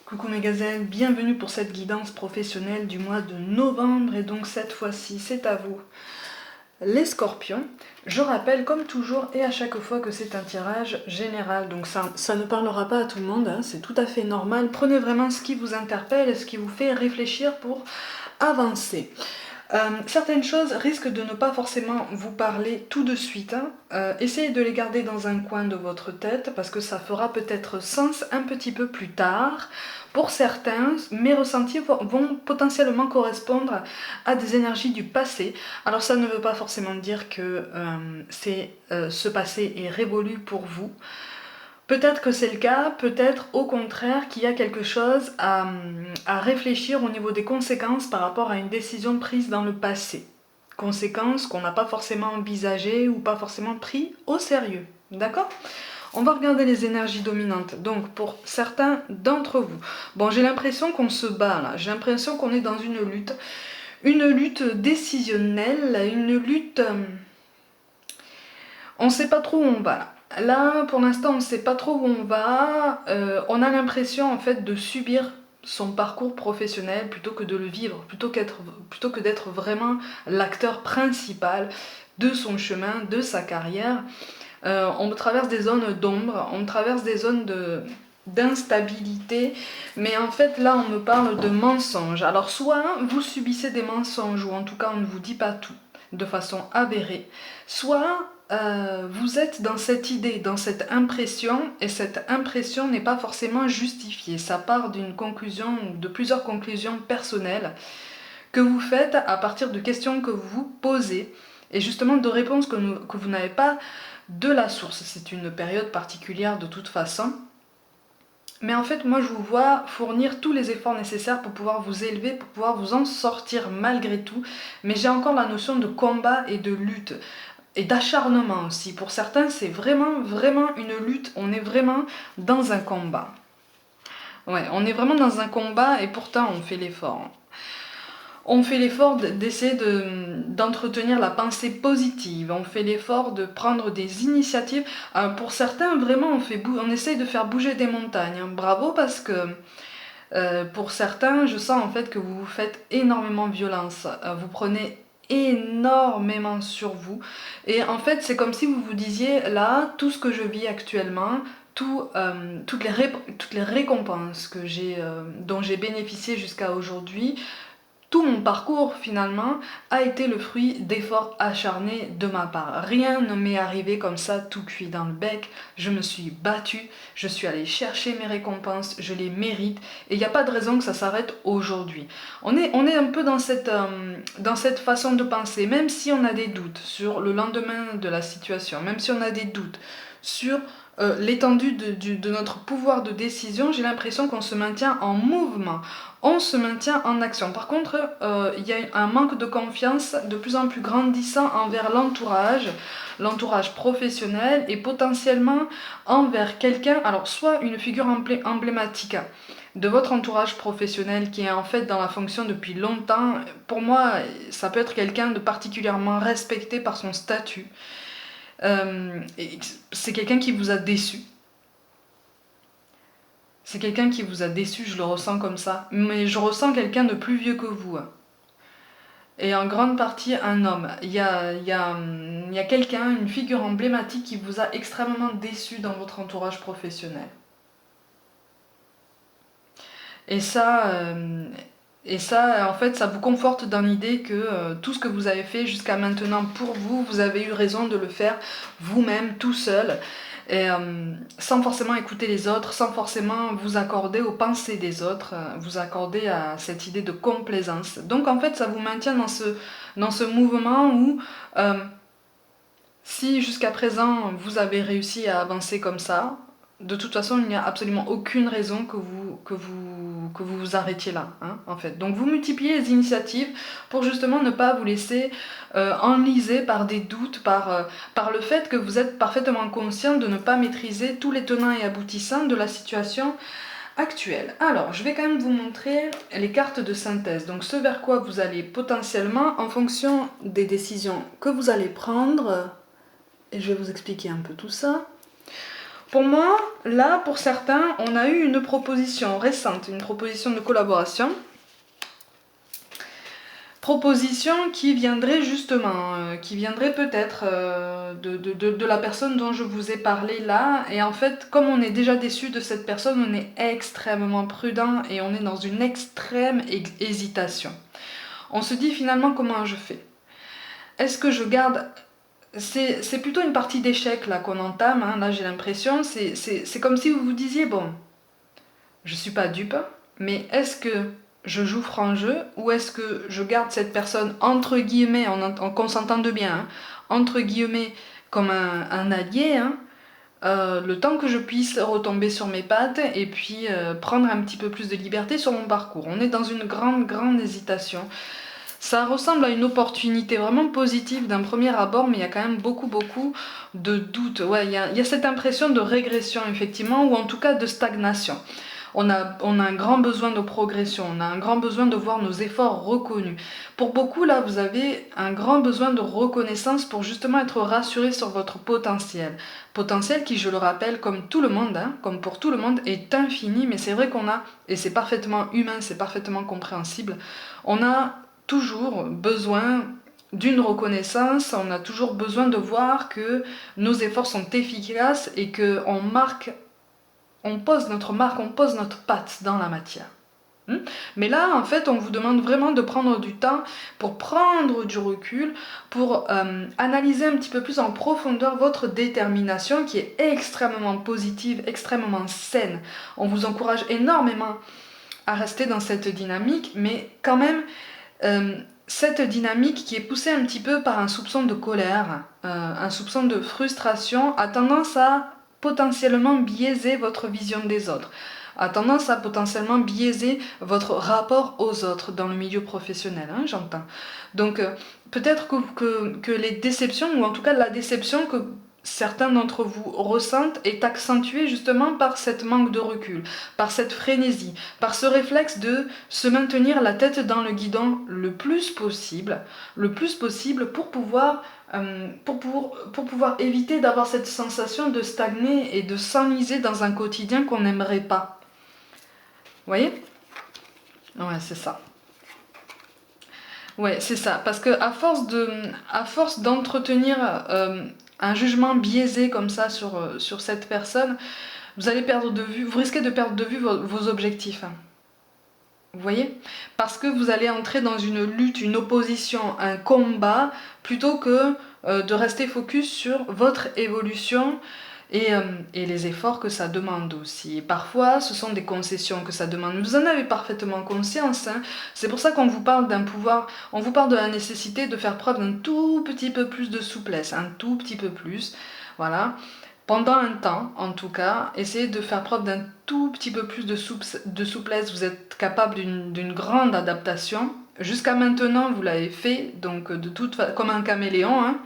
Coucou mes gazelles, bienvenue pour cette guidance professionnelle du mois de novembre et donc cette fois-ci c'est à vous les scorpions. Je rappelle comme toujours et à chaque fois que c'est un tirage général, donc ça ne parlera pas à tout le monde, hein, c'est tout à fait normal. Prenez vraiment ce qui vous interpelle et ce qui vous fait réfléchir pour avancer. Certaines choses risquent de ne pas forcément vous parler tout de suite. Essayez de les garder dans un coin de votre tête parce que ça fera peut-être sens un petit peu plus tard. Pour certains, mes ressentis vont potentiellement correspondre à des énergies du passé. Alors ça ne veut pas forcément dire que ce passé est révolu pour vous. Peut-être que c'est le cas, peut-être au contraire qu'il y a quelque chose à réfléchir au niveau des conséquences par rapport à une décision prise dans le passé. Conséquences qu'on n'a pas forcément envisagées ou pas forcément pris au sérieux. D'accord ? On va regarder les énergies dominantes. Donc pour certains d'entre vous, bon j'ai l'impression qu'on se bat là, j'ai l'impression qu'on est dans une lutte décisionnelle, une lutte... on ne sait pas trop où on va là. Là, pour l'instant, on ne sait pas trop où on va. On a l'impression en fait de subir son parcours professionnel plutôt que de le vivre, plutôt que d'être vraiment l'acteur principal de son chemin, de sa carrière. On traverse des zones d'ombre, on traverse des zones d'instabilité, mais en fait là on me parle de mensonges. Alors soit vous subissez des mensonges, ou en tout cas on ne vous dit pas tout de façon avérée, soit vous êtes dans cette idée, dans cette impression, et cette impression n'est pas forcément justifiée. Ça part d'une conclusion ou de plusieurs conclusions personnelles que vous faites à partir de questions que vous vous posez, et justement de réponses que vous n'avez pas de la source. C'est une période particulière de toute façon. Mais en fait, moi je vous vois fournir tous les efforts nécessaires pour pouvoir vous élever, pour pouvoir vous en sortir malgré tout. Mais j'ai encore la notion de combat et de lutte. Et d'acharnement aussi. Pour certains, c'est vraiment, vraiment une lutte. On est vraiment dans un combat. Ouais, on est vraiment dans un combat et pourtant on fait l'effort. On fait l'effort d'essayer d'entretenir la pensée positive, on fait l'effort de prendre des initiatives. Pour certains, vraiment, on essaye de faire bouger des montagnes. Bravo, parce que pour certains, je sens en fait que vous vous faites énormément violence. Vous prenez énormément sur vous. Et en fait, c'est comme si vous vous disiez, là, tout ce que je vis actuellement, toutes les récompenses dont j'ai bénéficié jusqu'à aujourd'hui, tout mon parcours finalement a été le fruit d'efforts acharnés de ma part. Rien ne m'est arrivé comme ça tout cuit dans le bec. Je me suis battue, je suis allée chercher mes récompenses, je les mérite et il n'y a pas de raison que ça s'arrête aujourd'hui. On est un peu dans cette façon de penser, même si on a des doutes sur le lendemain de la situation, même si on a des doutes sur l'étendue de notre pouvoir de décision, j'ai l'impression qu'on se maintient en mouvement, on se maintient en action. Par contre, il y a un manque de confiance de plus en plus grandissant envers l'entourage professionnel et potentiellement envers quelqu'un, alors soit une figure emblématique de votre entourage professionnel qui est en fait dans la fonction depuis longtemps. Pour moi, ça peut être quelqu'un de particulièrement respecté par son statut. C'est quelqu'un qui vous a déçu. C'est quelqu'un qui vous a déçu, je le ressens comme ça. Mais je ressens quelqu'un de plus vieux que vous. Et en grande partie un homme. Il y a quelqu'un, une figure emblématique qui vous a extrêmement déçu dans votre entourage professionnel. Et ça, en fait, ça vous conforte dans l'idée que tout ce que vous avez fait jusqu'à maintenant pour vous, vous avez eu raison de le faire vous-même, tout seul, et sans forcément écouter les autres, sans forcément vous accorder aux pensées des autres, vous accorder à cette idée de complaisance. Donc en fait, ça vous maintient dans ce mouvement où si jusqu'à présent vous avez réussi à avancer comme ça, de toute façon, il n'y a absolument aucune raison que vous arrêtiez là, hein, en fait. Donc vous multipliez les initiatives pour justement ne pas vous laisser enliser par des doutes, par le fait que vous êtes parfaitement conscient de ne pas maîtriser tous les tenants et aboutissants de la situation actuelle. Alors, je vais quand même vous montrer les cartes de synthèse. Donc ce vers quoi vous allez potentiellement, en fonction des décisions que vous allez prendre, et je vais vous expliquer un peu tout ça, Pour moi, là, pour certains, on a eu une proposition récente, une proposition de collaboration. Proposition qui viendrait justement, qui viendrait peut-être de la personne dont je vous ai parlé là. Et en fait, comme on est déjà déçu de cette personne, on est extrêmement prudent et on est dans une extrême hésitation. On se dit finalement comment je fais. Est-ce que je garde... C'est plutôt une partie d'échec là qu'on entame, hein. Là j'ai l'impression, c'est comme si vous vous disiez, bon, je suis pas dupe, mais est-ce que je joue franc jeu ou est-ce que je garde cette personne entre guillemets, en consentant de bien, hein, entre guillemets, comme un allié, hein, le temps que je puisse retomber sur mes pattes et puis prendre un petit peu plus de liberté sur mon parcours. On est dans une grande hésitation. Ça ressemble à une opportunité vraiment positive d'un premier abord, mais il y a quand même beaucoup de doutes. Ouais, il y a cette impression de régression, effectivement, ou en tout cas de stagnation. On a un grand besoin de progression, on a un grand besoin de voir nos efforts reconnus. Pour beaucoup, là, vous avez un grand besoin de reconnaissance pour justement être rassuré sur votre potentiel. Potentiel qui, je le rappelle, comme tout le monde, hein, comme pour tout le monde, est infini, mais c'est vrai qu'on a, et c'est parfaitement humain, c'est parfaitement compréhensible, on a toujours besoin d'une reconnaissance, on a toujours besoin de voir que nos efforts sont efficaces et qu'on marque, on pose notre marque, on pose notre patte dans la matière. Mais là, en fait, on vous demande vraiment de prendre du temps pour prendre du recul, pour analyser un petit peu plus en profondeur votre détermination qui est extrêmement positive, extrêmement saine. On vous encourage énormément à rester dans cette dynamique, mais quand même, cette dynamique qui est poussée un petit peu par un soupçon de colère, un soupçon de frustration, a tendance à potentiellement biaiser votre vision des autres, a tendance à potentiellement biaiser votre rapport aux autres dans le milieu professionnel, hein, j'entends. Donc peut-être que les déceptions, ou en tout cas la déception que certains d'entre vous ressentent est accentuée justement par cette manque de recul, par cette frénésie, par ce réflexe de se maintenir la tête dans le guidon le plus possible pour pouvoir éviter d'avoir cette sensation de stagner et de s'enliser dans un quotidien qu'on n'aimerait pas. Vous voyez ? Ouais, c'est ça. Ouais, c'est ça. Parce que à force d'entretenir un jugement biaisé comme ça sur cette personne, vous risquez de perdre de vue vos objectifs. Vous voyez ? Parce que vous allez entrer dans une lutte, une opposition, un combat, plutôt que de rester focus sur votre évolution et les efforts que ça demande aussi. Et parfois, ce sont des concessions que ça demande. Vous en avez parfaitement conscience, hein. C'est pour ça qu'on vous parle d'un pouvoir, on vous parle de la nécessité de faire preuve d'un tout petit peu plus de souplesse, un tout petit peu plus, voilà. Pendant un temps, en tout cas, essayez de faire preuve d'un tout petit peu plus de souplesse. Vous êtes capable d'une grande adaptation. Jusqu'à maintenant, vous l'avez fait, donc comme un caméléon, hein,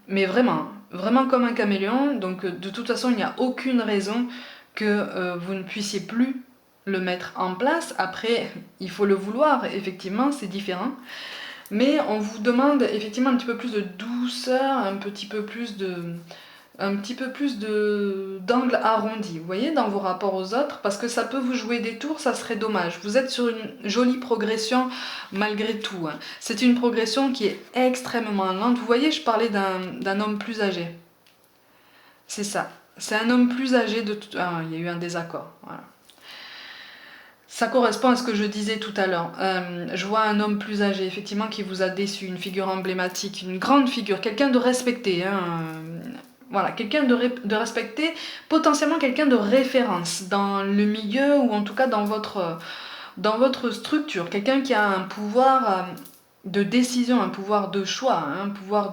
mais vraiment comme un caméléon. Donc de toute façon, il n'y a aucune raison que vous ne puissiez plus le mettre en place. Après, il faut le vouloir, effectivement, c'est différent. Mais on vous demande effectivement un petit peu plus de douceur, un petit peu plus d'angle arrondi, vous voyez, dans vos rapports aux autres, parce que ça peut vous jouer des tours, ça serait dommage. Vous êtes sur une jolie progression malgré tout, hein. C'est une progression qui est extrêmement lente. Vous voyez, je parlais d'un homme plus âgé. C'est ça. C'est un homme plus âgé de tout... Ah, il y a eu un désaccord, voilà. Ça correspond à ce que je disais tout à l'heure. Je vois un homme plus âgé, effectivement, qui vous a déçu, une figure emblématique, une grande figure, quelqu'un de respecté, hein. Voilà, quelqu'un de respecté, potentiellement quelqu'un de référence dans le milieu ou en tout cas dans votre structure. Quelqu'un qui a un pouvoir de décision, un pouvoir de choix, hein, un pouvoir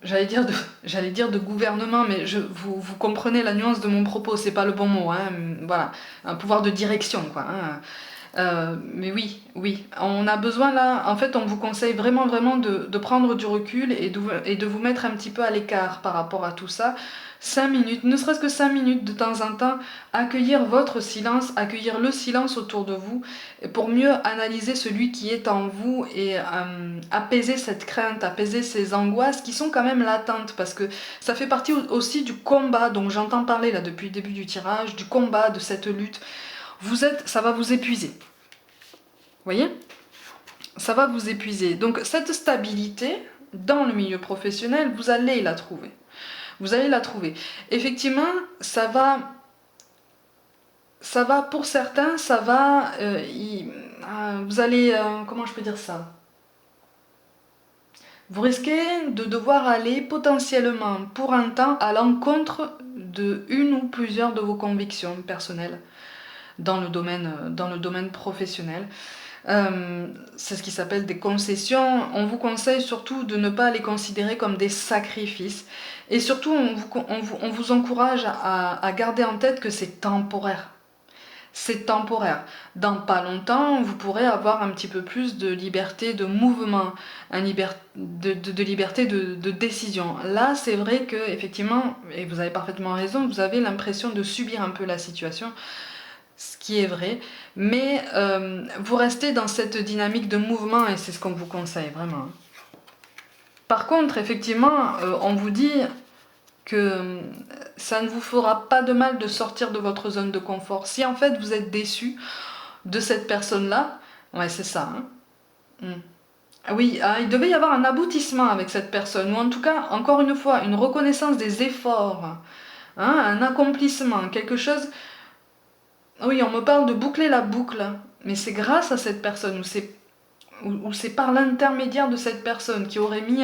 j'allais dire de gouvernement, mais vous comprenez la nuance de mon propos, c'est pas le bon mot, hein, voilà, un pouvoir de direction, quoi, hein. Mais oui, on a besoin là, en fait on vous conseille vraiment de prendre du recul et de vous mettre un petit peu à l'écart par rapport à tout ça. 5 minutes, ne serait-ce que 5 minutes de temps en temps, accueillir votre silence, accueillir le silence autour de vous, pour mieux analyser celui qui est en vous et apaiser cette crainte, apaiser ces angoisses qui sont quand même latentes, parce que ça fait partie aussi du combat dont j'entends parler là depuis le début du tirage, du combat, de cette lutte. Ça va vous épuiser. Vous voyez? Ça va vous épuiser. Donc cette stabilité dans le milieu professionnel, vous allez la trouver. Vous allez la trouver. Effectivement, ça va pour certains, ça va, vous allez, comment je peux dire ça? Vous risquez de devoir aller potentiellement pour un temps à l'encontre de une ou plusieurs de vos convictions personnelles dans le domaine professionnel. C'est ce qui s'appelle des concessions. On vous conseille surtout de ne pas les considérer comme des sacrifices. Et surtout, on vous encourage à garder en tête que c'est temporaire. C'est temporaire. Dans pas longtemps, vous pourrez avoir un petit peu plus de liberté de mouvement, de liberté de décision. Là, c'est vrai que effectivement, et vous avez parfaitement raison, vous avez l'impression de subir un peu la situation, ce qui est vrai, mais vous restez dans cette dynamique de mouvement et c'est ce qu'on vous conseille vraiment. Par contre, effectivement, on vous dit que ça ne vous fera pas de mal de sortir de votre zone de confort. Si en fait vous êtes déçu de cette personne-là, ouais c'est ça. Oui, il devait y avoir un aboutissement avec cette personne, ou en tout cas, encore une fois, une reconnaissance des efforts, un accomplissement, quelque chose. Oui, on me parle de boucler la boucle, mais c'est grâce à cette personne, ou c'est par l'intermédiaire de cette personne qui aurait mis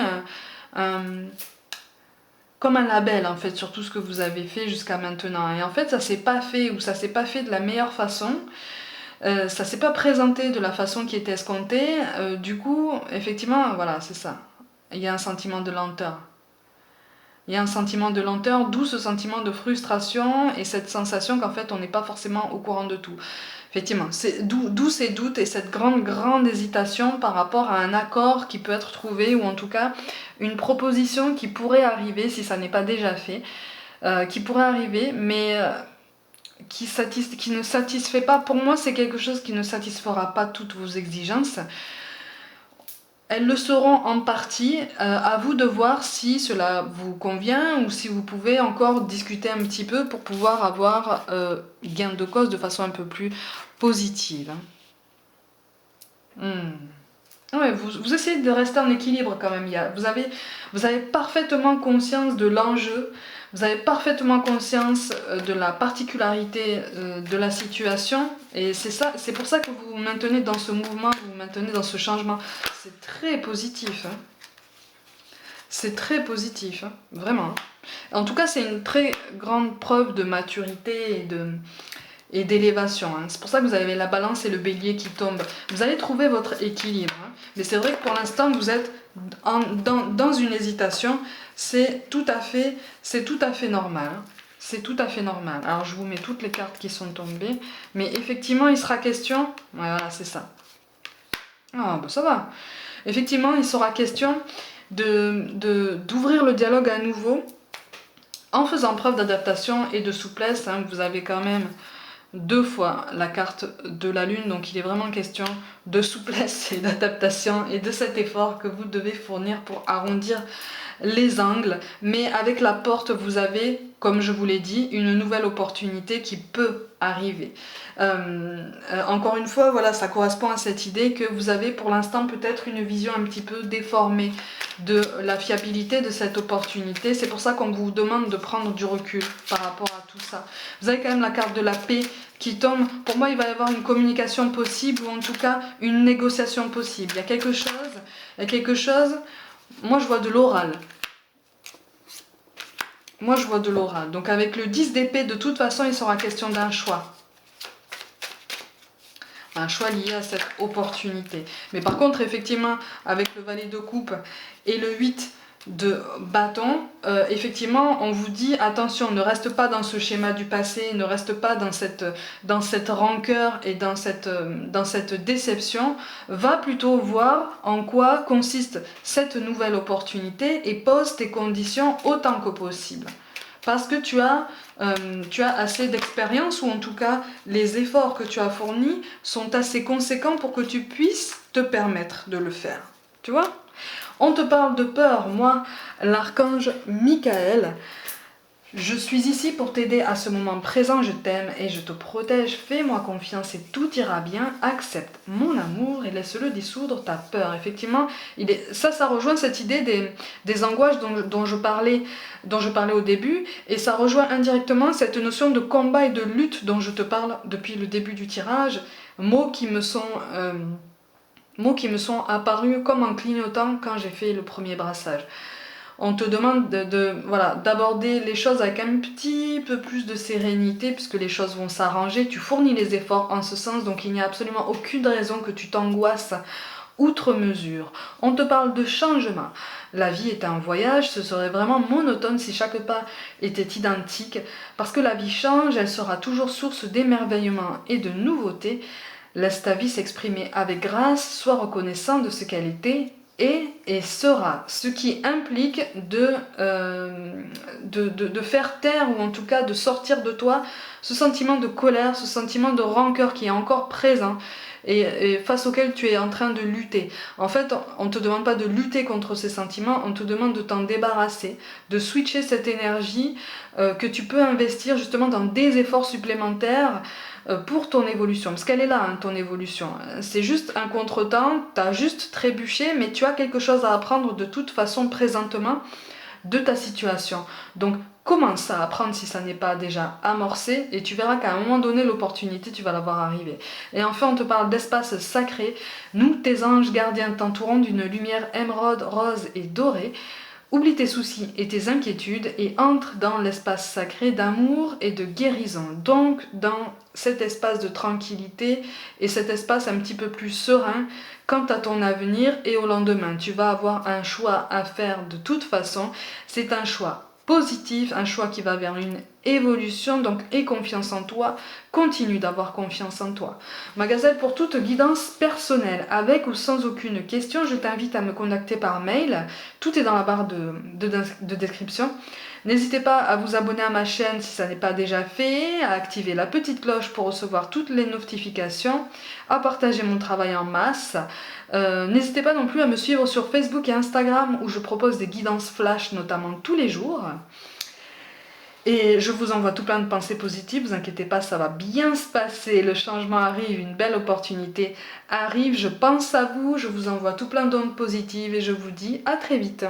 comme un label en fait sur tout ce que vous avez fait jusqu'à maintenant. Et en fait, ça s'est pas fait, ou ça s'est pas fait de la meilleure façon. Ça s'est pas présenté de la façon qui était escomptée. Du coup, effectivement, voilà, c'est ça. Il y a un sentiment de lenteur. Il y a un sentiment de lenteur, d'où ce sentiment de frustration et cette sensation qu'en fait on n'est pas forcément au courant de tout. Effectivement, c'est d'où ces doutes et cette grande hésitation par rapport à un accord qui peut être trouvé, ou en tout cas une proposition qui pourrait arriver si ça n'est pas déjà fait, qui pourrait arriver, mais qui ne satisfait pas. Pour moi, c'est quelque chose qui ne satisfera pas toutes vos exigences. Elles le seront en partie, à vous de voir si cela vous convient ou si vous pouvez encore discuter un petit peu pour pouvoir avoir gain de cause de façon un peu plus positive. Ouais, vous essayez de rester en équilibre quand même. Vous avez parfaitement conscience de l'enjeu, vous avez parfaitement conscience de la particularité de la situation, et c'est pour ça que vous vous maintenez dans ce mouvement, vous vous maintenez dans ce changement. C'est très positif. C'est très positif, vraiment. En tout cas, c'est une très grande preuve de maturité et d'élévation. C'est pour ça que vous avez la balance et le bélier qui tombent. Vous allez trouver votre équilibre. Mais c'est vrai que pour l'instant, vous êtes dans une hésitation. C'est tout à fait normal. C'est tout à fait normal. Alors, je vous mets toutes les cartes qui sont tombées. Mais effectivement, il sera question... Ouais, voilà, c'est ça. Ah, bah ça va. Effectivement, il sera question d'ouvrir le dialogue à nouveau en faisant preuve d'adaptation et de souplesse. Vous avez quand même 2 fois la carte de la lune, donc il est vraiment question de souplesse et d'adaptation et de cet effort que vous devez fournir pour arrondir les angles. Mais avec la porte, vous avez, comme je vous l'ai dit, une nouvelle opportunité qui peut arriver. Encore une fois, voilà, ça correspond à cette idée que vous avez pour l'instant peut-être une vision un petit peu déformée de la fiabilité de cette opportunité. C'est pour ça qu'on vous demande de prendre du recul par rapport à tout ça. Vous avez quand même la carte de la paix qui tombe. Pour moi, il va y avoir une communication possible, ou en tout cas une négociation possible. Il y a quelque chose, moi je vois de l'oral. Moi je vois de l'oral. Donc avec le 10 d'épée, de toute façon, il sera question d'un choix. Un choix lié à cette opportunité. Mais par contre, effectivement, avec le valet de coupe et le 8 de bâton, effectivement, on vous dit, attention, ne reste pas dans ce schéma du passé, ne reste pas dans cette rancœur et dans cette déception, va plutôt voir en quoi consiste cette nouvelle opportunité et pose tes conditions autant que possible. parce que tu as assez d'expérience, ou en tout cas les efforts que tu as fournis sont assez conséquents pour que tu puisses te permettre de le faire. Tu vois? On te parle de peur. Moi, l'archange Michael, je suis ici pour t'aider à ce moment présent. Je t'aime et je te protège. Fais-moi confiance et tout ira bien. Accepte mon amour et laisse-le dissoudre ta peur. Effectivement, ça rejoint cette idée des angoisses dont je parlais au début, et ça rejoint indirectement cette notion de combat et de lutte dont je te parle depuis le début du tirage. Mots qui me sont apparus comme en clignotant quand j'ai fait le premier brassage. On te demande d'aborder les choses avec un petit peu plus de sérénité, puisque les choses vont s'arranger. Tu fournis les efforts en ce sens, donc il n'y a absolument aucune raison que tu t'angoisses outre mesure. On te parle de changement. La vie est un voyage, ce serait vraiment monotone si chaque pas était identique, parce que la vie change, elle sera toujours source d'émerveillement et de nouveautés. Laisse ta vie s'exprimer avec grâce, sois reconnaissant de ce qu'elle était et sera, ce qui implique de faire taire, ou en tout cas de sortir de toi ce sentiment de colère, ce sentiment de rancœur qui est encore présent et face auquel tu es en train de lutter. En fait, on ne te demande pas de lutter contre ces sentiments, on te demande de t'en débarrasser, de switcher cette énergie que tu peux investir justement dans des efforts supplémentaires pour ton évolution, parce qu'elle est là, hein, ton évolution. C'est juste un contretemps, tu as juste trébuché, mais tu as quelque chose à apprendre de toute façon présentement de ta situation. Donc commence à apprendre si ça n'est pas déjà amorcé, et tu verras qu'à un moment donné, l'opportunité, tu vas la voir arriver. Et enfin, on te parle d'espace sacré. Nous, tes anges gardiens, t'entourons d'une lumière émeraude, rose et dorée. Oublie tes soucis et tes inquiétudes et entre dans l'espace sacré d'amour et de guérison. Donc, dans cet espace de tranquillité et cet espace un petit peu plus serein quant à ton avenir et au lendemain. Tu vas avoir un choix à faire de toute façon. C'est un choix positif, un choix qui va vers une évolution, donc aie confiance en toi, continue d'avoir confiance en toi. Ma gazelle, pour toute guidance personnelle, avec ou sans aucune question, je t'invite à me contacter par mail, tout est dans la barre de description. N'hésitez pas à vous abonner à ma chaîne si ça n'est pas déjà fait, à activer la petite cloche pour recevoir toutes les notifications, à partager mon travail en masse. N'hésitez pas non plus à me suivre sur Facebook et Instagram où je propose des guidances flash notamment tous les jours. Et je vous envoie tout plein de pensées positives, vous inquiétez pas, ça va bien se passer, le changement arrive, une belle opportunité arrive, je pense à vous, je vous envoie tout plein d'ondes positives et je vous dis à très vite.